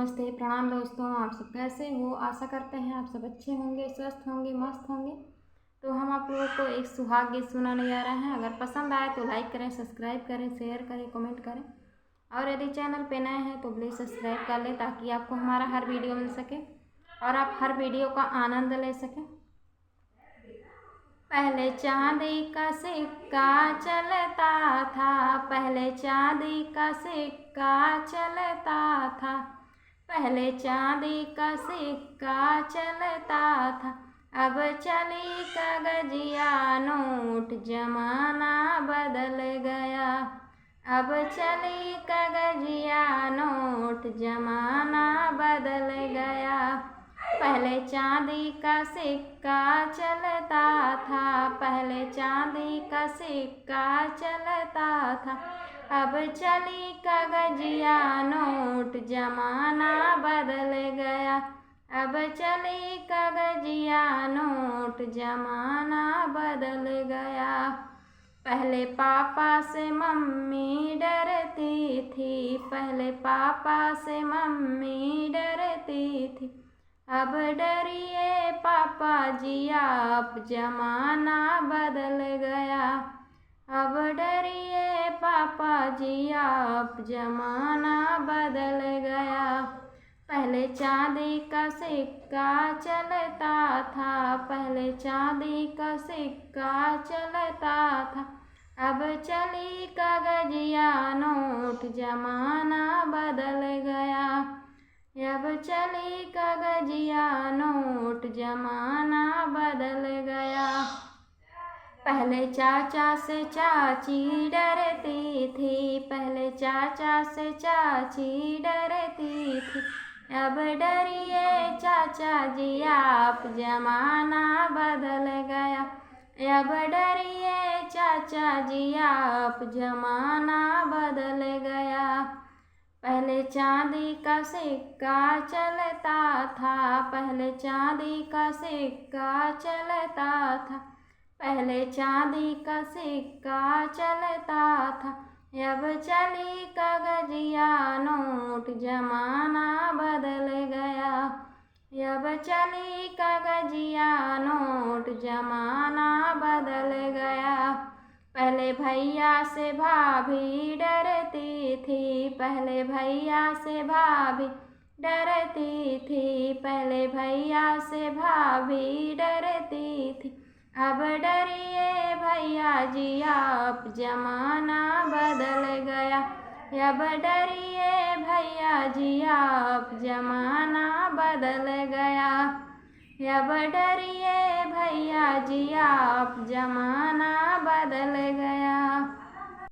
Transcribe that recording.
नमस्ते प्रणाम दोस्तों, आप सब कैसे हो। आशा करते हैं आप सब अच्छे होंगे, स्वस्थ होंगे, मस्त होंगे। तो हम आप लोगों को एक सुहाग गीत सुनाने जा रहे हैं। अगर पसंद आए तो लाइक करें, सब्सक्राइब करें, शेयर करें, कमेंट करें। और यदि चैनल पे नए हैं तो प्लीज़ सब्सक्राइब कर लें ताकि आपको हमारा हर वीडियो मिल सके और आप हर वीडियो का आनंद ले सकें। पहले चांदी का सिक्का चलता था, पहले चांदी का सिक्का चलता था, पहले चांदी का सिक्का चलता था। अब चली कागजिया नोट, जमाना बदल गया। अब चली कागजिया नोट, जमाना बदल गया। पहले चांदी का सिक्का चलता था, पहले चांदी का सिक्का चलता था। अब चली कागजिया नोट, जमाना बदल गया। अब चली कागजिया नोट, जमाना बदल गया। पहले पापा से मम्मी डरती थी, पहले पापा से मम्मी डरती थी। अब डरिए पापा जी आप, जमाना बदल गया। अब डरिए पापा जी आप, जमाना बदल गया। पहले चांदी का सिक्का चलता था, पहले चांदी का सिक्का चलता था। अब चली कागजिया नोट, जमाना बदल गया। अब चली कागजिया नोट, जमाना बदल गया। पहले चाचा से चाची डरती थी, पहले चाचा से चाची डरती थी। अब डरिए चाचा जी आप, जमाना बदल गया। अब डरिए चाचा जी आप, जमाना बदल गया। पहले चांदी का सिक्का चलता था, पहले चांदी का सिक्का चलता था, पहले चांदी का सिक्का चलता था। अब चली कागजिया नोट, जमाना बदल गया। अब चली कागजिया नोट, जमाना बदल गया। पहले भैया से भाभी डरती थी, पहले भैया से भाभी डरती थी, पहले भैया से भाभी डरती थी। अब डरिए भैया जी आप, जमाना बदल गया। अब डरिए भैया जी आप, जमाना बदल गया। अब डरिए भैया जी आप, जमाना बदल गया।